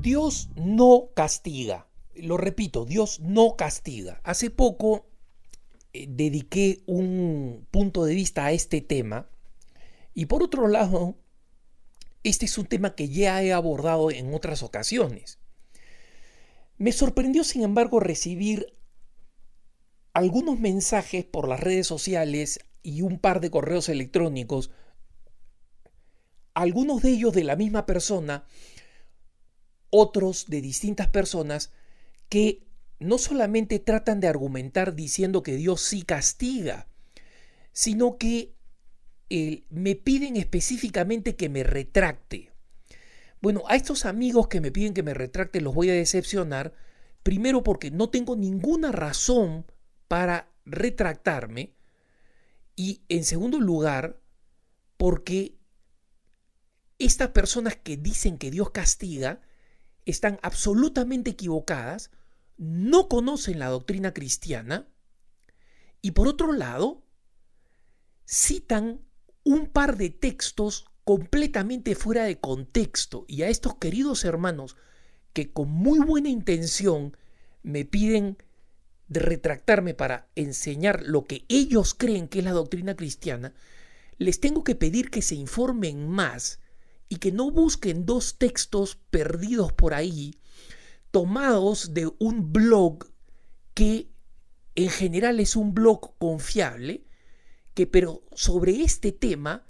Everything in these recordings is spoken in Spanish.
Dios no castiga. Lo repito, Dios no castiga. Hace poco dediqué un punto de vista a este tema y por otro lado, este es un tema que ya he abordado en otras ocasiones. Me sorprendió, sin embargo, recibir algunos mensajes por las redes sociales y un par de correos electrónicos, algunos de ellos de la misma persona, otros de distintas personas, que no solamente tratan de argumentar diciendo que Dios sí castiga, sino que me piden específicamente que me retracte. Bueno, a estos amigos que me piden que me retracte los voy a decepcionar, primero porque no tengo ninguna razón para retractarme y en segundo lugar porque estas personas que dicen que Dios castiga están absolutamente equivocadas, no conocen la doctrina cristiana y por otro lado citan un par de textos completamente fuera de contexto. Y a estos queridos hermanos que con muy buena intención me piden de retractarme para enseñar lo que ellos creen que es la doctrina cristiana, les tengo que pedir que se informen más y que no busquen dos textos perdidos por ahí, tomados de un blog que en general es un blog confiable, que pero sobre este tema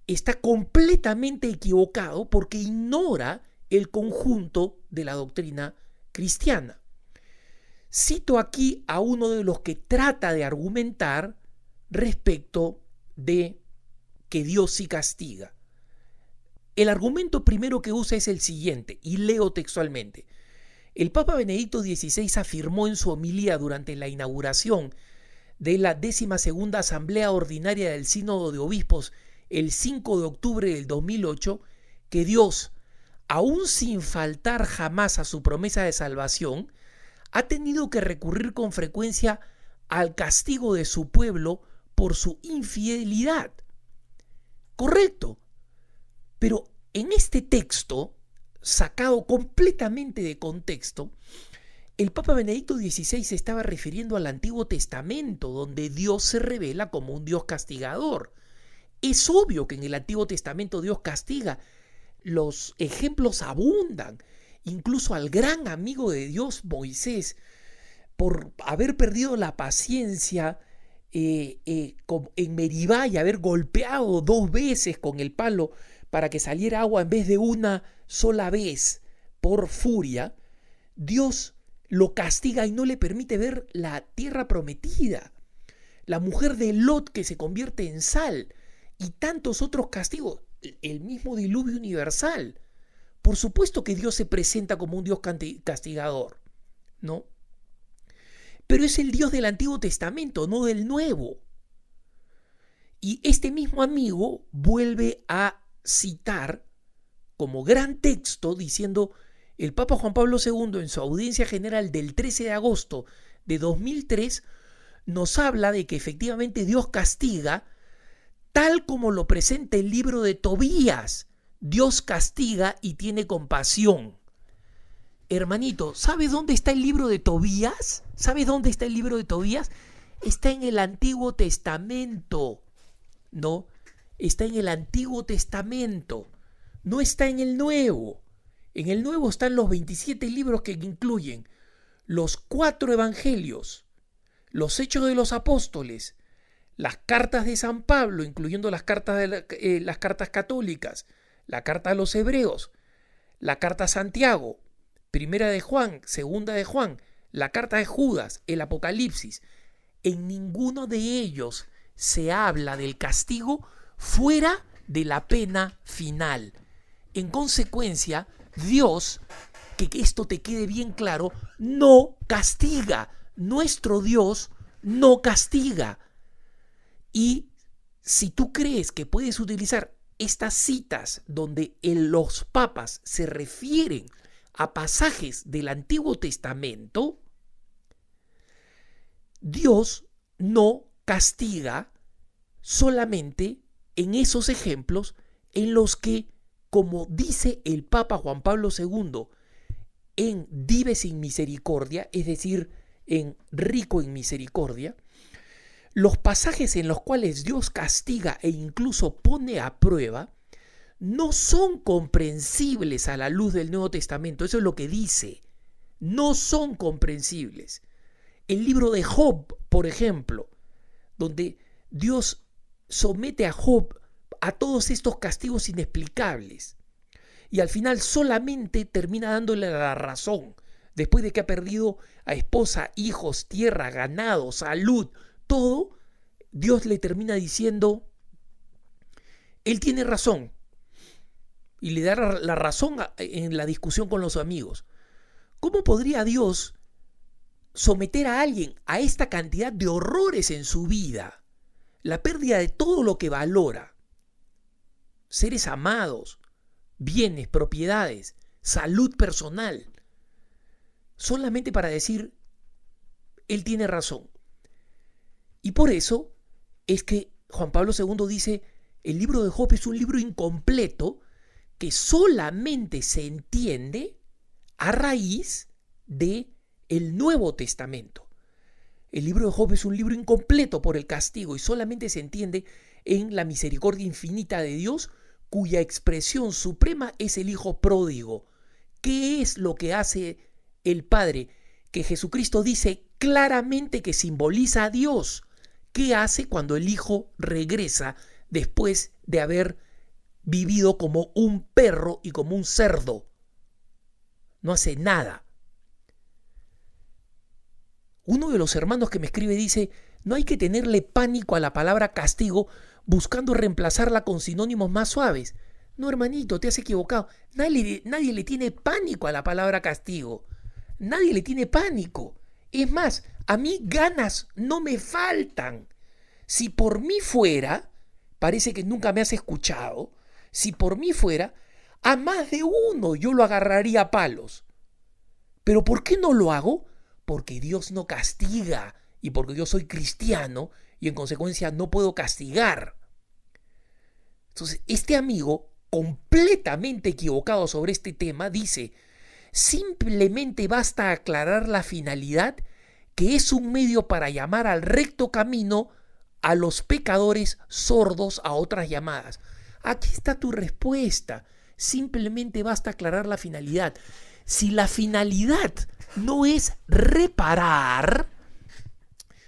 está completamente equivocado porque ignora el conjunto de la doctrina cristiana. Cito aquí a uno de los que trata de argumentar respecto de que Dios sí castiga. El argumento primero que usa es el siguiente, y leo textualmente. El Papa Benedicto XVI afirmó en su homilía durante la inauguración de la 12ª Asamblea Ordinaria del Sínodo de Obispos el 5 de octubre del 2008 que Dios, aún sin faltar jamás a su promesa de salvación, ha tenido que recurrir con frecuencia al castigo de su pueblo por su infidelidad. Correcto. Pero en este texto, sacado completamente de contexto, el Papa Benedicto XVI se estaba refiriendo al Antiguo Testamento, donde Dios se revela como un Dios castigador. Es obvio que en el Antiguo Testamento Dios castiga. Los ejemplos abundan. Incluso al gran amigo de Dios, Moisés, por haber perdido la paciencia en Meribá y haber golpeado 2 veces con el palo para que saliera agua en vez de una sola vez por furia, Dios lo castiga y no le permite ver la tierra prometida. La mujer de Lot que se convierte en sal y tantos otros castigos, el mismo diluvio universal. Por supuesto que Dios se presenta como un Dios castigador, ¿no? Pero es el Dios del Antiguo Testamento, no del Nuevo. Y este mismo amigo vuelve a citar como gran texto diciendo: el Papa Juan Pablo II en su audiencia general del 13 de agosto de 2003 nos habla de que efectivamente Dios castiga tal como lo presenta el libro de Tobías. Dios castiga y tiene compasión. Hermanito, ¿sabes dónde está el libro de Tobías? ¿Sabes dónde está el libro de Tobías? Está en el Antiguo Testamento, ¿no? Está en el Antiguo Testamento, no está en el Nuevo. En el Nuevo están los 27 libros que incluyen los 4 evangelios, los Hechos de los Apóstoles, las cartas de San Pablo, incluyendo las cartas católicas, la carta a los Hebreos, la carta a Santiago, primera de Juan, segunda de Juan, la carta de Judas, el Apocalipsis. En ninguno de ellos se habla del castigo fuera de la pena final. En consecuencia, Dios, que esto te quede bien claro, no castiga. Nuestro Dios no castiga. Y si tú crees que puedes utilizar estas citas donde los papas se refieren a pasajes del Antiguo Testamento, Dios no castiga solamente en esos ejemplos en los que, como dice el Papa Juan Pablo II en dives in misericordia, es decir, en rico en misericordia, los pasajes en los cuales Dios castiga e incluso pone a prueba no son comprensibles a la luz del Nuevo Testamento. Eso es lo que dice. No son comprensibles. El libro de Job, por ejemplo, donde Dios somete a Job a todos estos castigos inexplicables y al final solamente termina dándole la razón después de que ha perdido a esposa, hijos, tierra, ganado, salud, todo. Dios le termina diciendo, él tiene razón, y le da la razón en la discusión con los amigos. ¿Cómo podría Dios someter a alguien a esta cantidad de horrores en su vida? La pérdida de todo lo que valora, seres amados, bienes, propiedades, salud personal, solamente para decir, él tiene razón. Y por eso es que Juan Pablo II dice, el libro de Job es un libro incompleto que solamente se entiende a raíz de el Nuevo Testamento. El libro de Job es un libro incompleto por el castigo y solamente se entiende en la misericordia infinita de Dios, cuya expresión suprema es el Hijo pródigo. ¿Qué es lo que hace el Padre? Que Jesucristo dice claramente que simboliza a Dios. ¿Qué hace cuando el Hijo regresa después de haber vivido como un perro y como un cerdo? No hace nada. Uno de los hermanos que me escribe dice, no hay que tenerle pánico a la palabra castigo buscando reemplazarla con sinónimos más suaves. No, hermanito, te has equivocado. Nadie le tiene pánico a la palabra castigo. Nadie le tiene pánico. Es más, a mí ganas no me faltan. Si por mí fuera, parece que nunca me has escuchado, si por mí fuera, a más de uno yo lo agarraría a palos. ¿Pero por qué no lo hago? Porque Dios no castiga y porque yo soy cristiano y en consecuencia no puedo castigar. Entonces, este amigo, completamente equivocado sobre este tema, dice, simplemente basta aclarar la finalidad, que es un medio para llamar al recto camino a los pecadores sordos a otras llamadas. Aquí está tu respuesta. Simplemente basta aclarar la finalidad. Si la finalidad no es reparar,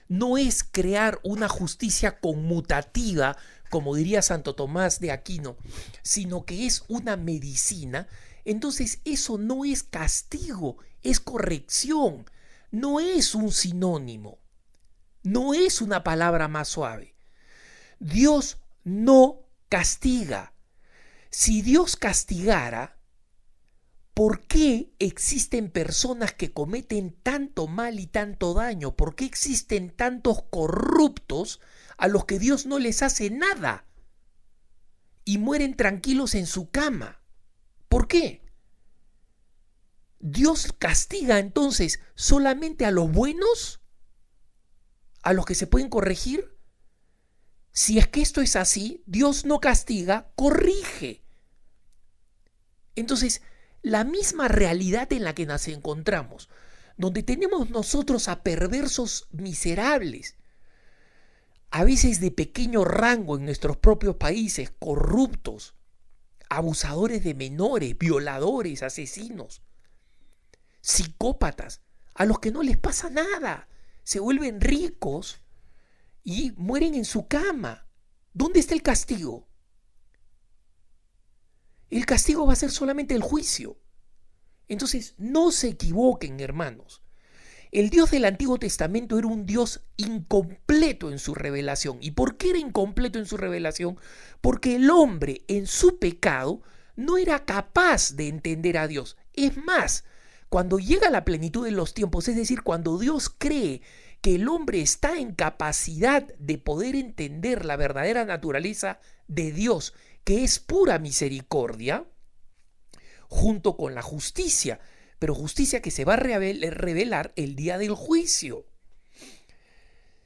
no es crear una justicia conmutativa, como diría Santo Tomás de Aquino, sino que es una medicina, entonces eso no es castigo, es corrección, no es un sinónimo, no es una palabra más suave. Dios no castiga. Si Dios castigara, ¿por qué existen personas que cometen tanto mal y tanto daño? ¿Por qué existen tantos corruptos a los que Dios no les hace nada y mueren tranquilos en su cama? ¿Por qué? ¿Dios castiga entonces solamente a los buenos? ¿A los que se pueden corregir? Si es que esto es así, Dios no castiga, corrige. Entonces, la misma realidad en la que nos encontramos, donde tenemos nosotros a perversos miserables, a veces de pequeño rango en nuestros propios países, corruptos, abusadores de menores, violadores, asesinos, psicópatas, a los que no les pasa nada, se vuelven ricos y mueren en su cama. ¿Dónde está el castigo? El castigo va a ser solamente el juicio. Entonces, no se equivoquen, hermanos. El Dios del Antiguo Testamento era un Dios incompleto en su revelación. ¿Y por qué era incompleto en su revelación? Porque el hombre en su pecado no era capaz de entender a Dios. Es más, cuando llega la plenitud de los tiempos, es decir, cuando Dios cree que el hombre está en capacidad de poder entender la verdadera naturaleza de Dios, que es pura misericordia, junto con la justicia, pero justicia que se va a revelar el día del juicio.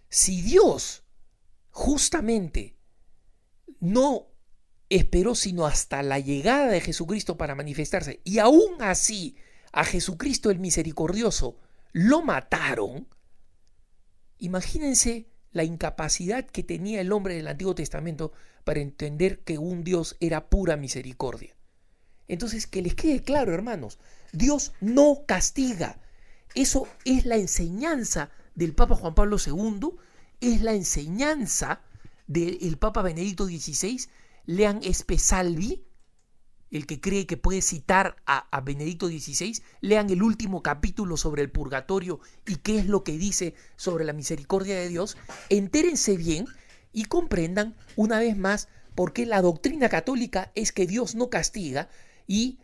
Si Dios justamente no esperó sino hasta la llegada de Jesucristo para manifestarse, y aún así a Jesucristo el misericordioso lo mataron, imagínense la incapacidad que tenía el hombre del Antiguo Testamento para entender que un Dios era pura misericordia. Entonces, que les quede claro, hermanos, Dios no castiga. Eso es la enseñanza del Papa Juan Pablo II, es la enseñanza del Papa Benedicto XVI. Lean Espesalvi, el que cree que puede citar a Benedicto XVI, lean el último capítulo sobre el purgatorio y qué es lo que dice sobre la misericordia de Dios, entérense bien y comprendan una vez más por qué la doctrina católica es que Dios no castiga, y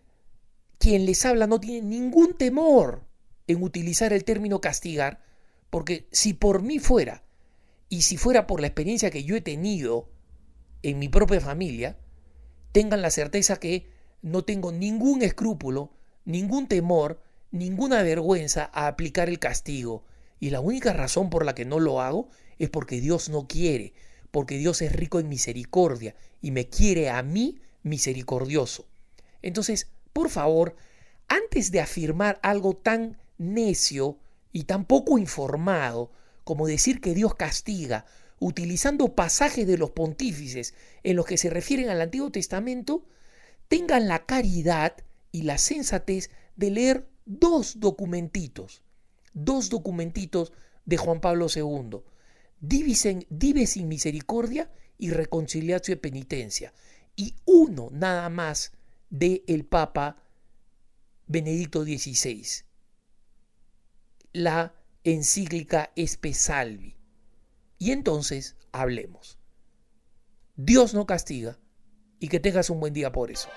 quien les habla no tiene ningún temor en utilizar el término castigar, porque si por mí fuera, y si fuera por la experiencia que yo he tenido en mi propia familia, tengan la certeza que no tengo ningún escrúpulo, ningún temor, ninguna vergüenza a aplicar el castigo. Y la única razón por la que no lo hago es porque Dios no quiere, porque Dios es rico en misericordia y me quiere a mí misericordioso. Entonces, por favor, antes de afirmar algo tan necio y tan poco informado como decir que Dios castiga, utilizando pasajes de los pontífices en los que se refieren al Antiguo Testamento, tengan la caridad y la sensatez de leer dos documentitos de Juan Pablo II, Divi sin misericordia y Reconciliatio e Penitencia, y uno nada más del Papa Benedicto XVI, la encíclica Espesalvi. Y entonces hablemos. Dios no castiga, y que tengas un buen día por eso.